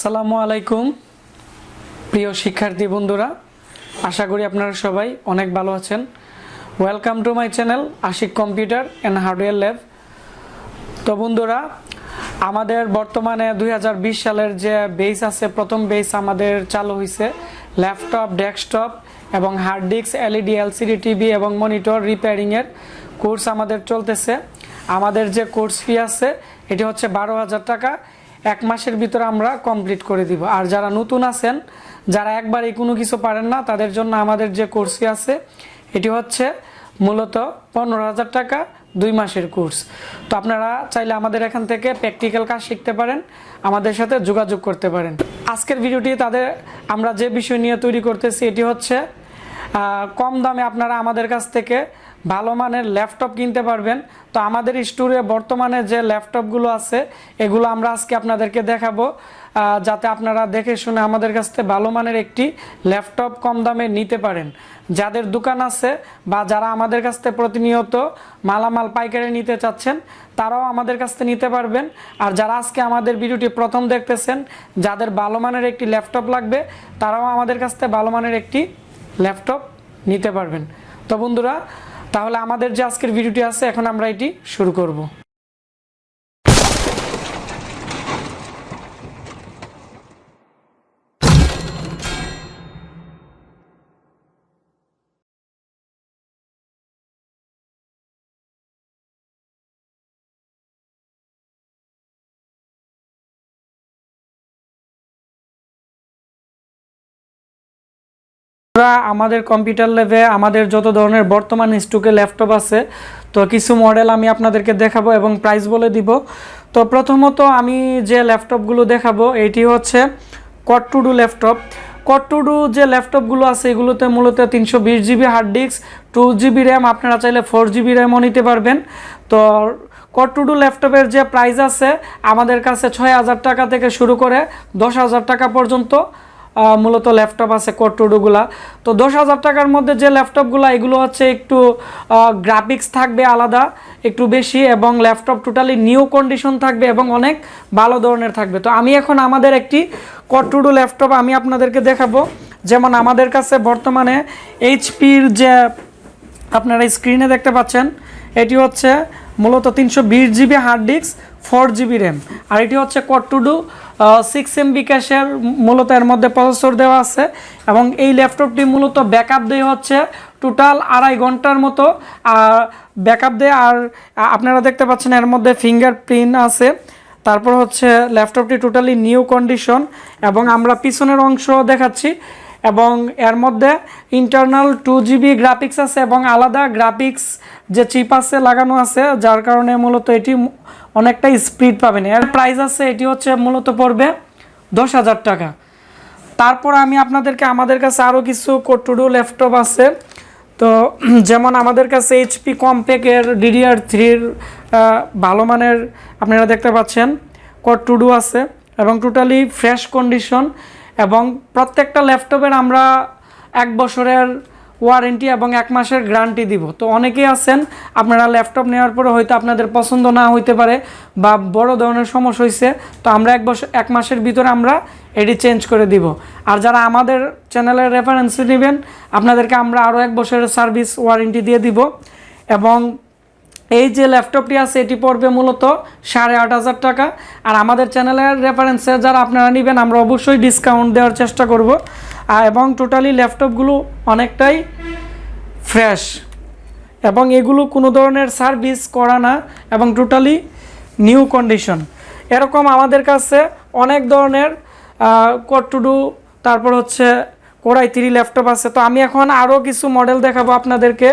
আসসালামু আলাইকুম প্রিয় শিক্ষার্থী বন্ধুরা, আশা করি আপনারা সবাই অনেক ভালো আছেন। Welcome to my channel Ashik computer and hardware lab. তো বন্ধুরা, আমাদের বর্তমানে 2020 সালের যে বেস আছে, প্রথম বেস আমাদের চালু হয়েছে। ল্যাপটপ, ডেস্কটপ এবং hard disk, LED, LCD TV এবং মনিটর রিপেয়ারিংয়ের কোর্স আমাদের চলতেছে। আমাদের যে কোর্স ফি আছে এটি হচ্ছে 12,000 টাকা। এক মাসের ভিতরে আমরা কমপ্লিট করে দিব। আর যারা নতুন আছেন, যারা একবারই কোনো কিছু পারেন না, তাদের জন্য আমাদের যে কোর্স ফি আছে এটি হচ্ছে মূলত 15,000 টাকা, 2 মাসের কোর্স। তো আপনারা চাইলে আমাদের এখান থেকে প্র্যাকটিক্যাল কাজ শিখতে পারেন, আমাদের সাথে যোগাযোগ করতে পারেন। আজকের ভিডিওটি আমরা যে বিষয় নিয়ে তৈরি করতেছি এটি হচ্ছে কম দামে আপনারা আমাদের কাছ থেকে ভালো মানের ল্যাপটপ কিনতে পারবেন। তো আমাদের স্টোরে বর্তমানে যে ল্যাপটপগুলো আছে এগুলো আমরা আজকে আপনাদেরকে দেখাবো, যাতে আপনারা দেখে শুনে আমাদের কাছ থেকে ভালো মানের একটি ল্যাপটপ কম দামে নিতে পারেন। যাদের দোকান আছে বা যারা আমাদের কাছ থেকে প্রতিনিয়ত মালামাল পাইকারি নিতে চাচ্ছেন, তারাও আমাদের কাছ থেকে নিতে পারবেন। আর যারা আজকে আমাদের ভিডিওটি প্রথম দেখতেছেন, যাদের ভালো মানের একটি ল্যাপটপ লাগবে, তারাও আমাদের কাছ থেকে ভালো মানের একটি ল্যাপটপ নিতে পারবেন। তো বন্ধুরা, তাহলে আমাদের যে আজকের ভিডিওটি আছে এখন আমরা এটি শুরু করব। আমাদের কম্পিউটার ল্যাবে আমাদের যত ধরনের বর্তমান স্টকে ল্যাপটপ আছে, তো কিছু মডেল আমি আপনাদেরকে দেখাবো এবং প্রাইস বলে দিব। তো প্রথমত আমি যে ল্যাপটপগুলো দেখাবো এটি হচ্ছে core two duo laptop. Core two duo যে ল্যাপটপগুলো আছে এগুলোতে মূলত 320 GB hard disk, 2 GB RAM, আপনারা চাইলে 4 জিবি র্যামও নিতে পারবেন। তো কোড টু ডু ল্যাপটপের যে প্রাইস আছে আমাদের কাছে 6,000 টাকা থেকে শুরু করে 10,000 টাকা পর্যন্ত মূলত ল্যাপটপ আছে কোড টু ডুগুলা। তো 10,000 টাকার মধ্যে যে ল্যাপটপগুলো এগুলো হচ্ছে একটু গ্রাফিক্স থাকবে আলাদা একটু বেশি, এবং ল্যাপটপ টোটালি নিউ কন্ডিশন থাকবে এবং অনেক ভালো ধরনের থাকবে। তো আমি এখন আমাদের একটি কোড টু ডু ল্যাপটপ আমি আপনাদেরকে দেখাবো। যেমন আমাদের কাছে বর্তমানে এইচপির যে আপনারা স্ক্রিনে দেখতে পাচ্ছেন এটি হচ্ছে মূলত 320 GB hard disk, 4 GB RAM, আর এটি হচ্ছে কোড টু ডু 6 MB ক্যাশের মূলত এর মধ্যে প্রসেসর দেওয়া আছে। এবং এই ল্যাপটপটি মূলত ব্যাকআপ দেয় হচ্ছে টোটাল 2.5 ঘন্টার মতো ব্যাকআপ দেয়। আর আপনারা দেখতে পাচ্ছেন এর মধ্যে ফিঙ্গারপ্রিন্ট আছে। তারপর হচ্ছে ল্যাপটপটি টোটালি নিউ কন্ডিশন, এবং আমরা পিছনের অংশ দেখাচ্ছি। এবং এর মধ্যে ইন্টারনাল 2 জিবি গ্রাফিক্স আছে এবং আলাদা গ্রাফিক্স যে চিপ আছে লাগানো আছে, যার কারণে মূলত এটি অনেকটাই স্পিড পাবেন। এর প্রাইস আছে এটি হচ্ছে মূলত পড়বে 10,000 টাকা। তারপর আমি আপনাদেরকে আমাদের কাছে আরও কিছু কোড টু ডু ল্যাপটপ আছে। তো যেমন আমাদের কাছে এইচপি কম্প্যাক্টের DDR3 ভালো মানের আপনারা দেখতে পাচ্ছেন কোড টু ডু আছে এবং টোটালি ফ্রেশ কন্ডিশন। এবং প্রত্যেকটা ল্যাপটপের আমরা 1 বছরের ওয়ারেন্টি এবং 1 মাসের গ্যারান্টি দিব। তো অনেকেই আছেন আপনারা ল্যাপটপ নেওয়ার পরে হয়তো আপনাদের পছন্দ না হইতে পারে বা বড় ধরনের সমস্যা হয়েছে, তো আমরা 1 মাসের ভিতরে আমরা এটি চেঞ্জ করে দিব। আর যারা আমাদের চ্যানেলের রেফারেন্স নেবেন আপনাদেরকে আমরা আরও 1 বছরের সার্ভিস ওয়ারেন্টি দিয়ে দিব। এবং এই যে ল্যাপটপটি আছে এটি পড়বে মূলত 8,500 টাকা। আর আমাদের চ্যানেলের রেফারেন্সে যারা আপনারা নেবেন আমরা অবশ্যই ডিসকাউন্ট দেওয়ার চেষ্টা করব। এবং টোটালি ল্যাপটপগুলো অনেকটাই ফ্রেশ এবং এগুলো কোনো ধরনের সার্ভিস করা না এবং টোটালি নিউ কন্ডিশন। এরকম আমাদের কাছে অনেক ধরনের কোড টু ডু তারপর হচ্ছে Core i3 ল্যাপটপ আছে। তো আমি এখন আরও কিছু মডেল দেখাবো আপনাদেরকে।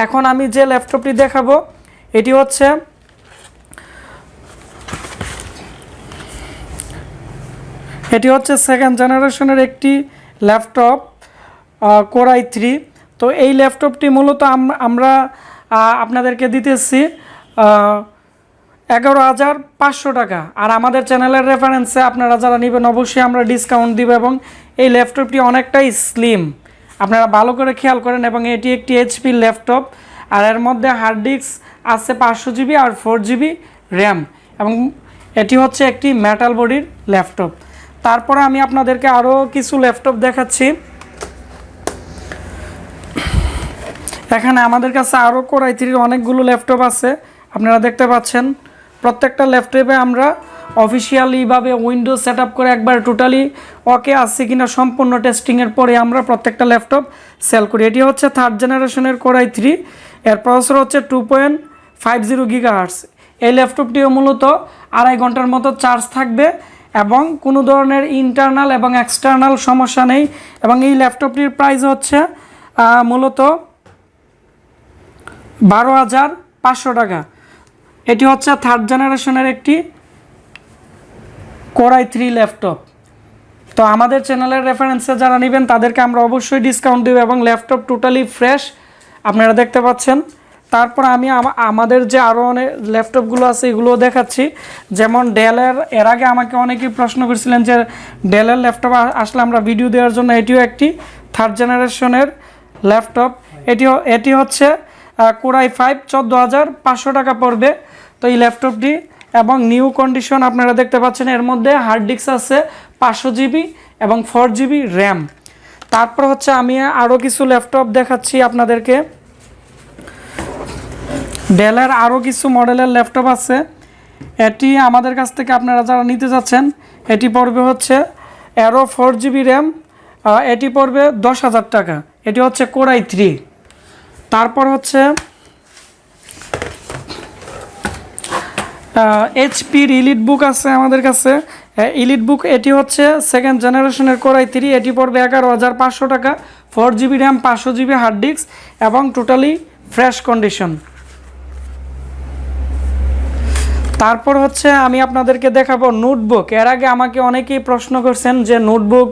এখন আমি যে ল্যাপটপটি দেখাবো এটি হচ্ছে সেকেন্ড জেনারেশনের একটি ল্যাপটপ Core i3। তো এই ল্যাপটপটি মূলত আমরা আপনাদেরকে দিতেছি 11,500 টাকা। আর আমাদের চ্যানেলের রেফারেন্সে আপনারা যারা নেবেন অবশ্যই আমরা ডিসকাউন্ট দিব। এবং এই ল্যাপটপটি অনেকটাই স্লিম, আপনারা ভালো করে খেয়াল করেন। এবং এটি একটি এইচপি ল্যাপটপ, আর এর মধ্যে হার্ড ডিস্ক আছে 500 জিবি আর 4 জিবি র্যাম, এবং এটি হচ্ছে একটি মেটাল বডির ল্যাপটপ। তারপরে আমি আপনাদেরকে আরও কিছু ল্যাপটপ দেখাচ্ছি। এখানে আমাদের কাছে আরও কোর i3 অনেকগুলো ল্যাপটপ আছে, আপনারা দেখতে পাচ্ছেন। প্রত্যেকটা ল্যাপটপে আমরা অফিসিয়ালিভাবে উইন্ডোজ সেট আপ করে একবার টোটালি ওকে আসছে কিনা সম্পূর্ণ টেস্টিংয়ের পরে আমরা প্রত্যেকটা ল্যাপটপ সেল করি। এটি হচ্ছে 3rd জেনারেশনের কোর i3, এর প্রসেসর হচ্ছে 2.50 GHz। এই ল্যাপটপটিও মূলত 2.5 ঘন্টার মতো চার্জ থাকবে এবং কোনো ধরনের ইন্টারনাল এবং এক্সটার্নাল সমস্যা নেই। এবং এই ল্যাপটপটির প্রাইস হচ্ছে মূলত 12,500 টাকা। এটি হচ্ছে 3rd জেনারেশনের একটি কোর i3 ল্যাপটপ। তো আমাদের চ্যানেলের রেফারেন্সে যারা নেবেন তাদেরকে আমরা অবশ্যই ডিসকাউন্ট দেব এবং ল্যাপটপ টোটালি ফ্রেশ আপনারা দেখতে পাচ্ছেন। তারপর আমি আমাদের যে আরও অনেক ল্যাপটপগুলো আছে এগুলোও দেখাচ্ছি। যেমন ডেলের, এর আগে আমাকে অনেকেই প্রশ্ন করেছিলেন যে ডেলের ল্যাপটপ আসলে আমরা ভিডিও দেওয়ার জন্য। এটিও একটি 3rd জেনারেশনের ল্যাপটপ। এটি হচ্ছে কোর i5, 14,500 টাকা পড়বে। তো এই ল্যাপটপটি এবং নিউ কন্ডিশন আপনারা দেখতে পাচ্ছেন। এর মধ্যে হার্ড ডিস্ক আছে 500 GB এবং 4 GB র্যাম। তারপর হচ্ছে আমি আরও কিছু ল্যাপটপ দেখাচ্ছি আপনাদেরকে। ডেলের আরও কিছু মডেলের ল্যাপটপ আছে। এটি আমাদের কাছ থেকে আপনারা যারা নিতে যাচ্ছেন এটি পড়বে হচ্ছে Aero 4 GB র্যাম, এটি পড়বে 10,000 টাকা। এটি হচ্ছে কোর i3। তারপর হচ্ছে HP-র EliteBook আছে আমাদের কাছে। EliteBook এটি হচ্ছে 2nd জেনারেশনের কোর i3, এটি পড়বে 11,500 টাকা। 4 GB RAM, 500 GB hard disk এবং টোটালি ফ্রেশ কন্ডিশন। তারপর হচ্ছে আমি আপনাদেরকে দেখাবো নোটবুক। এর আগে আমাকে অনেকেই প্রশ্ন করছেন যে নোটবুক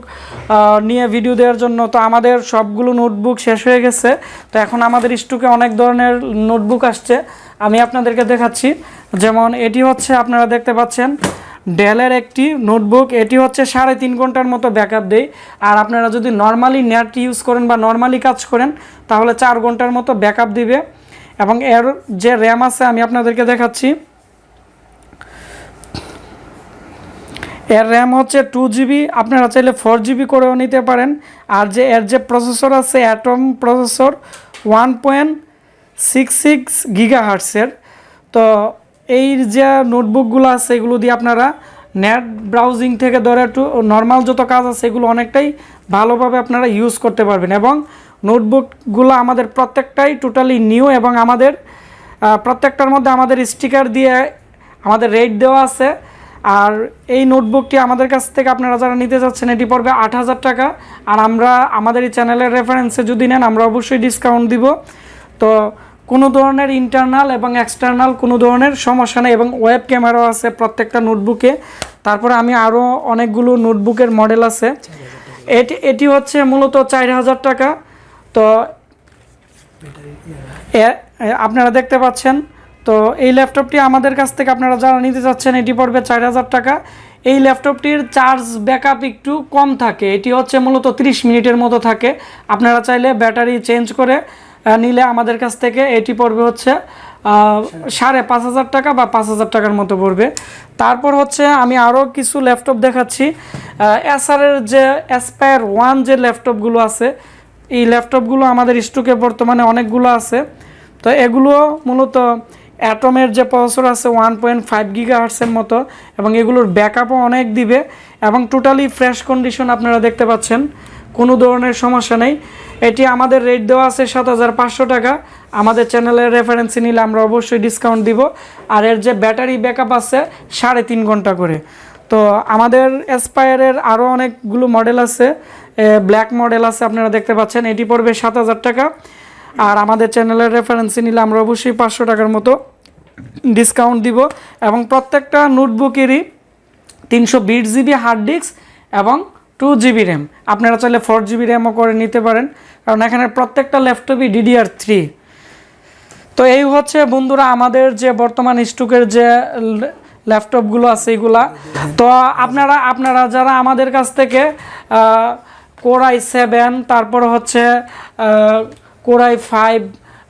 নিয়ে ভিডিও দেওয়ার জন্য। তো আমাদের সবগুলো নোটবুক শেষ হয়ে গেছে, তো এখন আমাদের স্টকে অনেক ধরনের নোটবুক আসছে, আমি আপনাদেরকে দেখাচ্ছি। যেমন এটি হচ্ছে আপনারা দেখতে পাচ্ছেন ডেলের একটি নোটবুক। এটি হচ্ছে 3.5 ঘন্টার মতো ব্যাকআপ দেয়। আর আপনারা যদি নর্মালি নেট ইউজ করেন বা নর্মালি কাজ করেন তাহলে 4 ঘন্টার মতো ব্যাকআপ দিবে। এবং এর যে র্যাম আছে আমি আপনাদেরকে দেখাচ্ছি। এর র্যাম হচ্ছে 2 GB, আপনারা চাইলে 4 GB করেও নিতে পারেন। আর এর যে প্রসেসর আছে অ্যাটম প্রসেসর 1.66 GHz-এর। তো এই যে নোটবুকগুলো আছে এগুলো দিয়ে আপনারা নেট ব্রাউজিং থেকে ধরে একটু নর্মাল যত কাজ আছে এগুলো অনেকটাই ভালোভাবে আপনারা ইউজ করতে পারবেন। এবং নোটবুকগুলো আমাদের প্রত্যেকটাই টোটালি নিউ এবং আমাদের প্রত্যেকটার মধ্যে আমাদের স্টিকার দিয়ে আমাদের রেট দেওয়া আছে। আর এই নোটবুকটি আমাদের কাছ থেকে আপনারা যারা নিতে যাচ্ছেন এটি পড়বে 8,000 টাকা। আর আমরা আমাদের এই চ্যানেলের রেফারেন্সে যদি নেন আমরা অবশ্যই ডিসকাউন্ট দিব। তো কোনো ধরনের ইন্টারনাল এবং এক্সটার্নাল কোনো ধরনের সমস্যা নেই এবং ওয়েব ক্যামেরাও আছে প্রত্যেকটা নোটবুকে। তারপরে আমি আরও অনেকগুলো নোটবুকের মডেল আছে। এটি হচ্ছে মূলত 4,000 টাকা। তো আপনারা দেখতে পাচ্ছেন। তো এই ল্যাপটপটি আমাদের কাছ থেকে আপনারা যারা নিতে চাচ্ছেন এটি পড়বে 4,000 টাকা। এই ল্যাপটপটির চার্জ ব্যাকআপ একটু কম থাকে, এটি হচ্ছে মূলত 30 মিনিটের মতো থাকে। আপনারা চাইলে ব্যাটারি চেঞ্জ করে নিলে আমাদের কাছ থেকে এটি পড়বে হচ্ছে 5,500 টাকা বা 5,000 টাকার মতো পড়বে। তারপর হচ্ছে আমি আরও কিছু ল্যাপটপ দেখাচ্ছি। এসারের যে অ্যাসপায়ার 1 যে ল্যাপটপগুলো আছে এই ল্যাপটপগুলো আমাদের স্টকে বর্তমানে অনেকগুলো আছে। তো এগুলো মূলত অ্যাটমের যে প্রসেসর আছে 1.5 GHz-এর মতো এবং এগুলোর ব্যাকআপও অনেক দিবে এবং টোটালি ফ্রেশ কন্ডিশন আপনারা দেখতে পাচ্ছেন, কোনো ধরনের সমস্যা নেই। এটি আমাদের রেট দেওয়া আছে 7,500 টাকা। আমাদের চ্যানেলের রেফারেন্সে নিলে আমরা অবশ্যই ডিসকাউন্ট দিব। আর এর যে ব্যাটারি ব্যাকআপ আছে 3.5 ঘন্টা করে। তো আমাদের অ্যাসপায়ারের আরও অনেকগুলো মডেল আছে, ব্ল্যাক মডেল আছে আপনারা দেখতে পাচ্ছেন, এটি পড়বে 7,000 টাকা। আর আমাদের চ্যানেলের রেফারেন্সে নিলে আমরা অবশ্যই 500 টাকার মতো ডিসকাউন্ট দিব। এবং প্রত্যেকটা নোটবুকেরই 320 GB হার্ড ডিস্ক এবং 2 GB র্যাম। আপনারা চাইলে 4 GB র্যামও করে নিতে পারেন, কারণ এখানে প্রত্যেকটা ল্যাপটপই DDR3। তো এই হচ্ছে বন্ধুরা আমাদের যে বর্তমান স্টকের যে ল্যাপটপগুলো আছে এইগুলা। তো আপনারা যারা আমাদের কাছ থেকে কোর i7, তারপর হচ্ছে কোর i5,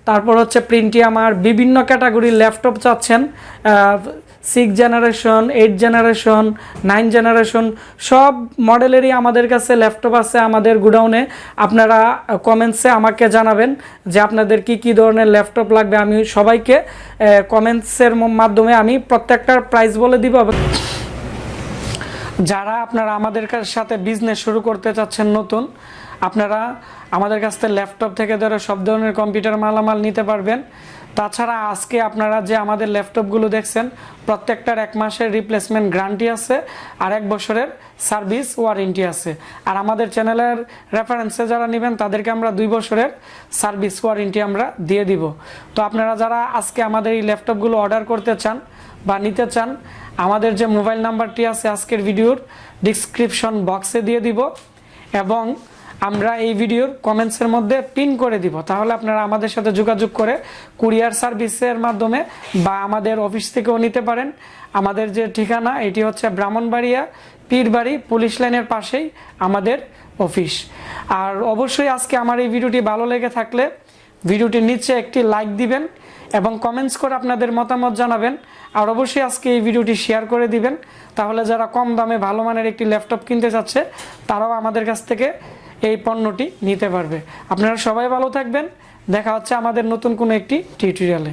তারপর হচ্ছে প্রিন্টিয়াম আর বিভিন্ন ক্যাটাগরির ল্যাপটপ চাচ্ছেন 6 জেনারেশন, 8 জেনারেশন, 9 জেনারেশন সব মডেলেরই আমাদের কাছে ল্যাপটপ আছে আমাদের গোডাউনে। আপনারা কমেন্টসে আমাকে জানাবেন যে আপনাদের কি কি ধরনের ল্যাপটপ লাগবে। আমি সবাইকে কমেন্টসের মাধ্যমে আমি প্রত্যেকটার প্রাইস বলে দিব। যারা আপনারা আমাদের সাথে বিজনেস শুরু করতে চাচ্ছেন নতুন, আপনারা আমাদের কাছ থেকে ল্যাপটপ থেকে ধরে সব ধরনের কম্পিউটার মালামাল নিতে পারবেন। তাছাড়া আজকে আপনারা যে আমাদের ল্যাপটপগুলো দেখছেন প্রত্যেকটার 1 মাসের রিপ্লেসমেন্ট গ্যারান্টি আছে আর 1 বছরের সার্ভিস ওয়ারেন্টি আছে। আর আমাদের চ্যানেলের রেফারেন্সে যারা নেবেন তাদেরকে আমরা 2 বছরের সার্ভিস ওয়ারেন্টি আমরা দিয়ে দিব। তো আপনারা যারা আজকে আমাদের এই ল্যাপটপগুলো অর্ডার করতে চান বা নিতে চান, আমাদের যে মোবাইল নাম্বারটি আছে আজকের ভিডিওর ডিসক্রিপশন বক্সে দিয়ে দিব এবং আমরা এই ভিডিওর কমেন্টসের মধ্যে পিন করে দিব। তাহলে আপনারা আমাদের সাথে যোগাযোগ করে কুরিয়ার সার্ভিসের মাধ্যমে বা আমাদের অফিস থেকেও নিতে পারেন। আমাদের যে ঠিকানা এটি হচ্ছে ব্রাহ্মণবাড়িয়া পীরবাড়ি পুলিশ লাইনের পাশেই আমাদের অফিস। আর অবশ্যই আজকে আমার এই ভিডিওটি ভালো লেগে থাকলে ভিডিওটির নিচে একটি লাইক দিবেন এবং কমেন্টস করে আপনাদের মতামত জানাবেন। আর অবশ্যই আজকে এই ভিডিওটি শেয়ার করে দিবেন, তাহলে যারা কম দামে ভালো মানের একটি ল্যাপটপ কিনতে চাচ্ছে তারাও আমাদের কাছ থেকে এই পণ্যটি নিতে পারবে। আপনারা সবাই ভালো থাকবেন। দেখা হচ্ছে আমাদের নতুন কোনো একটি টিউটোরিয়ালে।